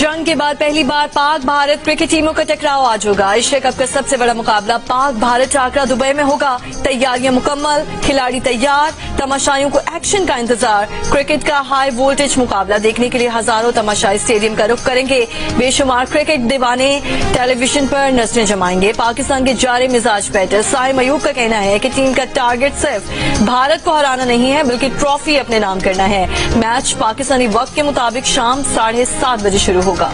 जंग के बाद पहली बार पाक भारत क्रिकेट टीमों का टकराव आज होगा। एशिया कप का सबसे बड़ा मुकाबला पाक भारत टाकरा दुबई में होगा। तैयारियां मुकम्मल, खिलाड़ी तैयार, तमाशाइयों को एक्शन का इंतजार। क्रिकेट का हाई वोल्टेज मुकाबला देखने के लिए हजारों तमाशाई स्टेडियम का रुख करेंगे। बेशुमार क्रिकेट दीवाने टेलीविजन पर नजरें जमाएंगे। पाकिस्तान के जारे मिजाज बैटर साइम अयूब का कहना है कि टीम का टारगेट सिर्फ भारत को हराना नहीं है बल्कि ट्रॉफी अपने नाम करना है। मैच पाकिस्तानी वक्त के मुताबिक शाम 7:30 बजे शुरू होगा।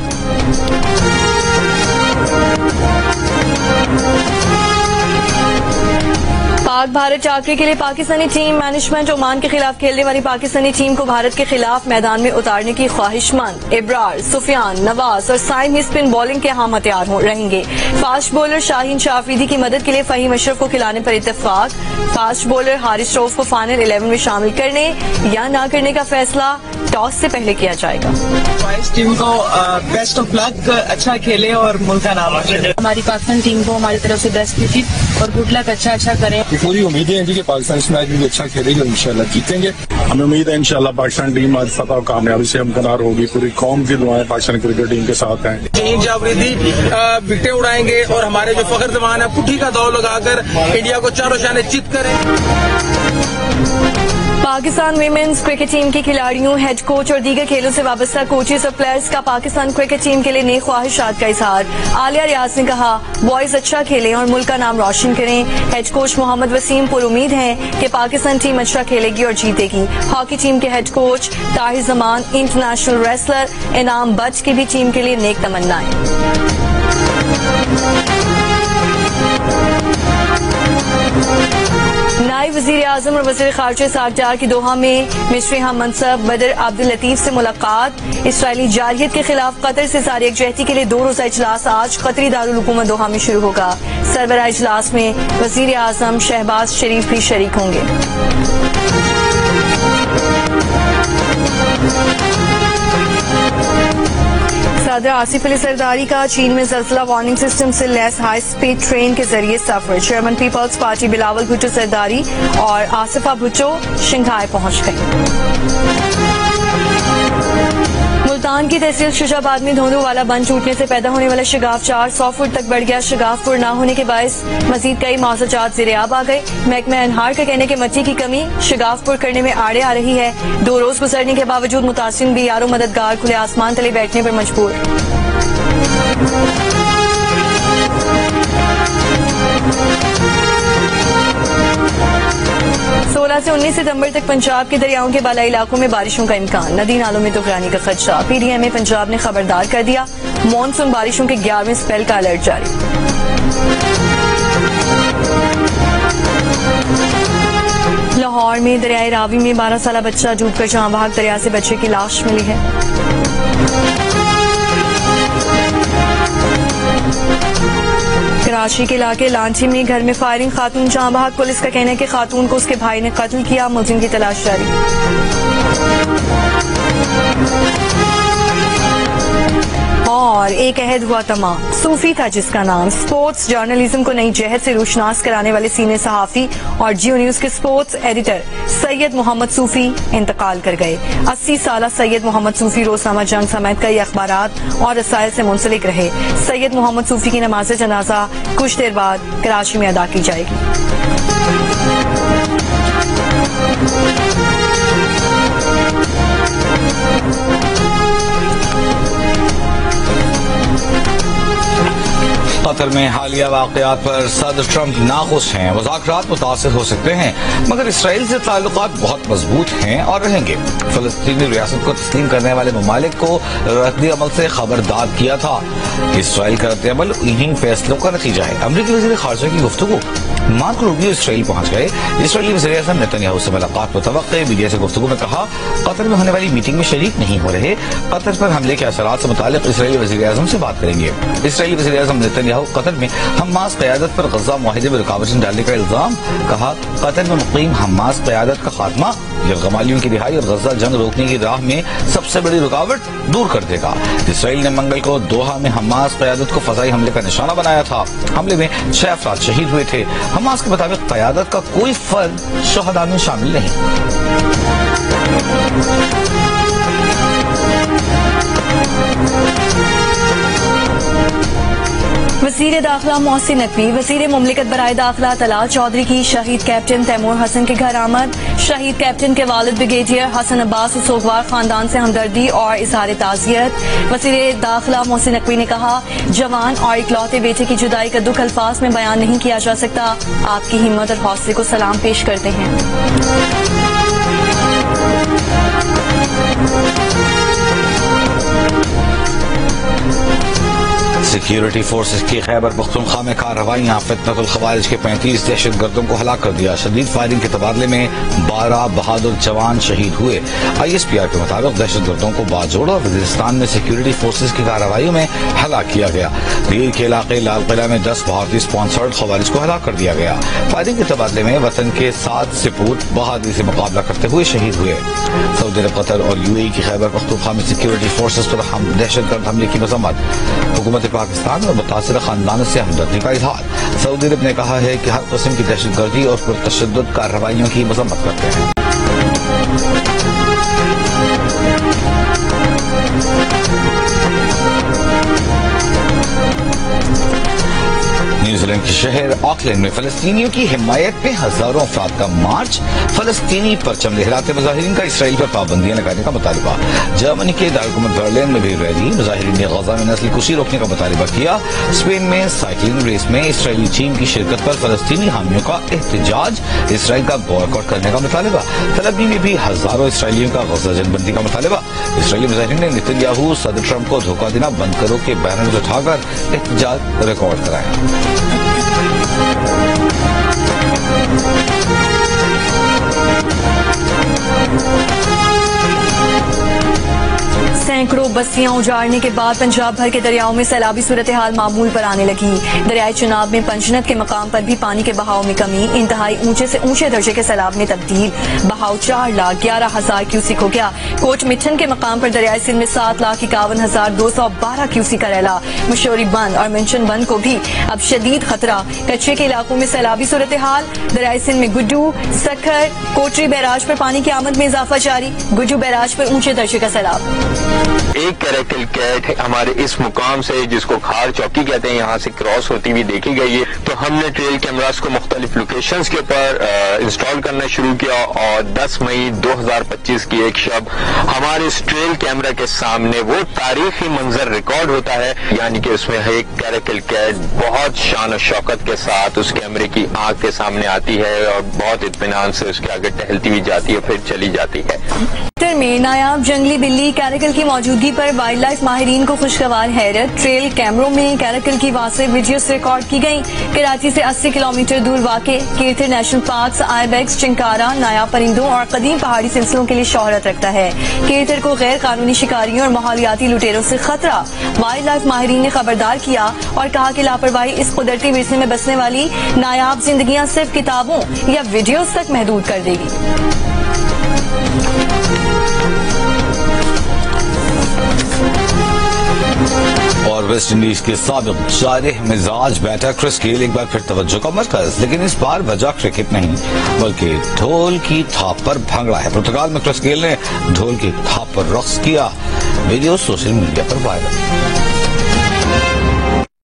पाक भारत टाकरे के लिए पाकिस्तानी टीम मैनेजमेंट ओमान के खिलाफ खेलने वाली पाकिस्तानी टीम को भारत के खिलाफ मैदान में उतारने की ख्वाहिशमंद। इब्रार, सुफियान, नवाज और साइम ही स्पिन बॉलिंग के हम हथियार रहेंगे। फास्ट बॉलर शाहीन शाह अफरीदी की मदद के लिए फहीम अशरफ को खिलाने पर इत्तेफाक। फास्ट बॉलर हारिस रऊफ को फाइनल 11 में शामिल करने या न करने का फैसला टॉस से पहले किया जाएगा। टीम को बेस्ट ऑफ लक, अच्छा खेले और मुल्क का नाम आए। हमारी पाकिस्तान टीम को हमारी तरफ से बेस्ट विकेट और गुड लक, अच्छा करें। पूरी उम्मीदें हैं कि पाकिस्तान इस मैच में अच्छा खेलेगी और इंशाल्लाह जीतेंगे। हमें उम्मीद है इंशाल्लाह पाकिस्तान टीम आज फतह और कामयाबी से हमकनार होगी। पूरी कौम की दुआएं पाकिस्तान क्रिकेट टीम के साथ हैं। शाहीन शाह अफरीदी विकेटें उड़ाएंगे और हमारे जो फखर जमान है पुठी का दौर लगाकर इंडिया को चारों शाने चित करें। पाकिस्तान विमेंस क्रिकेट टीम की खिलाड़ियों, हेड कोच और दीगर खेलों से वाबस्ता कोचेस और प्लेयर्स का पाकिस्तान क्रिकेट टीम के लिए नेक ख्वाहिशात का इजहार। आलिया रियाज ने कहा, बॉयज अच्छा खेलें और मुल्क का नाम रोशन करें। हेड कोच मोहम्मद वसीम पर उम्मीद है कि पाकिस्तान टीम अच्छा खेलेगी और जीतेगी। हॉकी टीम के head coach Tahir Zaman, international wrestler इनाम बट की भी टीम के लिए नेक तमन्नाएं। नायब वजीर आजम और वजीर खारजा साकडार की दोहा में मिस्री हम मनसब बदर अब्दुल लतीफ से मुलाकात। इसराइली जारहियत के खिलाफ कतर से जारी यकजहती के लिए 2 रोजा इजलास आज कतरी दारुल हुकूमत दोहा में शुरू होगा। सरबराह इजलास में वजीर आजम शहबाज शरीफ भी शरीक होंगे। सदर आसिफ अली जरदारी का चीन में ज़लज़ला वार्निंग सिस्टम से लैस हाई स्पीड ट्रेन के जरिए सफर। Chairman Peoples Party Bilawal Bhutto Zardari और आसिफा भुट्टो शंघाई पहुंच गए। मुल्तान की तहसील शुजाबाद में धोंधू वाला बंद टूटने से पैदा होने वाला शिगाफ 400 फुट तक बढ़ गया। शिगाफपुर न होने के बायस मजीद कई मौज़ाजात ज़ेरे-आब आ गए। महकमा अनहार का कहने के मट्टी की कमी शिगाफपुर करने में आड़े आ रही है। 2 रोज गुजरने के बावजूद मुतासिन भी यारो मददगार खुले आसमान तले बैठने पर मजबूर। 16 से 19 सितंबर तक पंजाब के दरियाओं के बालाई इलाकों में बारिशों का इम्कान। नदी नालों में तूफानी का खदशा। PDMA पंजाब ने खबरदार कर दिया, मानसून बारिशों के 11वें स्पेल का अलर्ट जारी। लाहौर में दरियाए रावी में 12 साला बच्चा डूबकर जहां बहाक दरिया से बच्चे की लाश मिली है। कराची के इलाके लांची में घर में फायरिंग, खातून जहां बहाक। पुलिस का कहना है कि खातून को उसके भाई ने कत्ल किया। मुलजिम की तलाश जारी। और एक अहद हुआ तमाम। सूफी था जिसका नाम। स्पोर्ट्स जर्नलिज्म को नई जहत से रोशनास कराने वाले सीनियर सहाफी और जियो न्यूज के स्पोर्ट्स एडिटर सैयद मोहम्मद सूफी इंतकाल कर गए। 80 साला सैयद मोहम्मद सूफी रोजनामा जंग समेत कई अखबारात और रसायल से मुंसलिक रहे। सैयद मोहम्मद सूफी की नमाज जनाजा कुछ देर बाद कराची में अदा की जाएगी। कतर में हालिया वाकयात पर सदर ट्रंप नाखुश हैं। मुज़ाकरात मुतासिर हो सकते हैं मगर इसराइल से ताल्लुकात बहुत मजबूत हैं और रहेंगे। फलस्तीनी रियासत को तस्लीम करने वाले ममालिक को रद्द अमल से खबरदार किया था। इसराइल का रद्द अमल इन्हीं फैसलों का नतीजा है। अमरीकी वज़ीर ख़ारजा की गुफ्तगू। मार्को रूबियो इसराइल पहुंच गए। इसराइली वज़ीर आज़म नेतन्याहू से मुलाकात मुतवक्किल। मीडिया से गुफ्तगू में कहा, कतर में होने वाली मीटिंग में शरीक नहीं हो रहे। कतर पर हमले के असरात से मुतालिक इसराइली वज़ीर आज़म से बात करेंगे। इसराइली वज़ीर आज़म नेतन्याहू कतर में हमास क़यादत पर गज़ा मुआहिदे में रुकावटें डालने का इल्जाम। कहा, कतर में मुक़ीम हमास क़यादत का खात्मा यरगमालियों की रिहाई और गज़ा जंग रोकने की राह में सबसे बड़ी रुकावट दूर कर देगा। इसराइल ने मंगल को दोहा में हमास क़यादत को फ़ज़ाई हमले का निशाना बनाया था। हमले में 6 अफराद शहीद हुए थे। हमास के मुताबिक क़यादत का कोई फर्द शुहदा में शामिल नहीं। वज़ीर दाखिला मोहसिन नकवी, वज़ीर मुमलिकत बराए दाखिला तलाल चौधरी की शहीद कैप्टन तैमूर हसन के घर आमद। शहीद कैप्टन के वालिद ब्रिगेडियर हसन अब्बास सोगवार खानदान से हमदर्दी और इजहार ताज़ियत। वज़ीर दाखिला मोहसिन नकवी ने कहा, जवान और इकलौते बेटे की जुदाई का दुख अल्फाज में बयान नहीं किया जा सकता। आपकी हिम्मत और हौसले को सलाम पेश करते हैं। सिक्योरिटी फोर्सेस की खैबर पख्तूनख्वा में कार्रवाइयां, फितनतुल खवारिज के 35 दहशतगर्दों को हलाक कर दिया। शदीद फायरिंग के तबादले में 12 बहादुर जवान शहीद हुए। ISPR के मुताबिक दहशतगर्दों को बाजोड़ और वजीरिस्तान में सिक्योरिटी फोर्सेस की कार्रवाइयों में हलाक किया गया। रीढ़ के इलाके लाल किला में 10 भारतीय स्पॉन्सर्ड खवारिज को हलाक कर दिया गया। फायरिंग के तबादले में वतन के 7 सिपूत बहादुरी से मुकाबला करते हुए शहीद हुए। सऊदी अरब, कतर और UAE की खैबर पख्तूनख्वा में सिक्योरिटी फोर्सेस पर दहशतगर्द हमले की मजम्मत। हुकूमत पाकिस्तान और मुतासिर खानदानों से हमदर्दी का इजहार। सऊदी अरब ने कहा है कि हर किस्म की दहशतगर्दी और पुरतशद्दुद कार्रवाइयों की मजम्मत करते हैं। न्यूजीलैंड के शहर ऑकलैंड में फलस्तीनियों की हिमायत में हजारों अफराद का मार्च। फलस्तीनी परचम लहराते मुजाहिरीन का इसराइल पर पाबंदियां लगाने का मुतालबा। जर्मनी के दारकूमत बर्लिन में भी रैली। मुजाहिरीन ने गजा में नस्ल कुशी रोकने का मुतालबा किया। स्पेन में साइकिलिंग रेस में इसराइली टीम की शिरकत पर फलस्तीनी हामियों का एहतजाज। इसराइल का बॉयकॉट करने का मुतालबा। तलबी में भी हजारों इसराइलियों का गजा जनबंदी का मुतालबा। इसराइली मुजाहिरीन ने नेतन्याहू सदर ट्रंप को धोखा देना बंद करो के बैनर उठाकर एहतजाज रिकॉर्ड कराया। सैकड़ों बस्तियां उजाड़ने के बाद पंजाब भर के दरियाओं में सैलाबी सूरत हाल मामूल पर आने लगी। दरियाए चुनाब में पंजनत के मकाम पर भी पानी के बहाव में कमी। इंतहाई ऊंचे से ऊंचे दर्जे के सैलाब में तब्दील। बहाव 4,11,000 क्यूसिक हो गया। कोट मिठन के मकाम पर दरियाए सिंध में 7,51,212 क्यूसिक का रैला। मशोरी बंद और मिंशन बंद को भी अब शदीद खतरा। कच्चे के इलाकों में सैलाबी सूरत हाल। दरियाए सिंध में गुड्डू, सखर, कोटरी बैराज पर पानी की आमद में इजाफा जारी। गुड्डू बैराज पर ऊंचे दर्जे का सैलाब। एक कैरेकल कैट हमारे इस मुकाम से, जिसको खार चौकी कहते हैं, यहाँ से क्रॉस होती हुई देखी गई है। तो हमने ट्रेल कैमरास को मुख्तलिफ लोकेशंस के ऊपर इंस्टॉल करना शुरू किया और 10 मई 2025 की एक शब हमारे इस ट्रेल कैमरा के सामने वो तारीखी मंजर रिकॉर्ड होता है, यानी कि उसमें एक कैरेकल कैट बहुत शान और शौकत के साथ उस कैमरे की आंख के सामने आती है और बहुत इत्मीनान से उसके आगे टहलती हुई जाती है, फिर चली जाती है। में नायाब जंगली बिल्ली कैरेकल की मौजूदगी पर वाइल्ड लाइफ माहिरीन को खुशगवार हैरत। ट्रेल कैमरों में कैरेकल की वाज़ेह वीडियोस रिकॉर्ड की गई। कराची से 80 किलोमीटर दूर वाक़े कीर्ति नेशनल पार्क आइबेक्स, चिंकारा नायाब परिंदों और कदीम पहाड़ी सिलसिलों के लिए शोहरत रखता है। कीर्ति को गैर कानूनी शिकारियों और माहौलियाती लुटेरों से खतरा। वाइल्ड लाइफ माहिरीन ने खबरदार किया और कहा कि लापरवाही इस कुदरती विरसे में बसने वाली नायाब जिंदगियां सिर्फ किताबों या वीडियोस तक महदूद कर देगी। और वेस्ट इंडीज के साबिक जारिह मिजाज बैटर क्रिस गेल एक बार फिर तवज्जो का मरकज, लेकिन इस बार वजह क्रिकेट नहीं बल्कि ढोल की थाप पर भांगड़ा है। पुर्तगाल में क्रिस गेल ने ढोल की थाप पर रक्स किया। वीडियो सोशल मीडिया पर वायरल।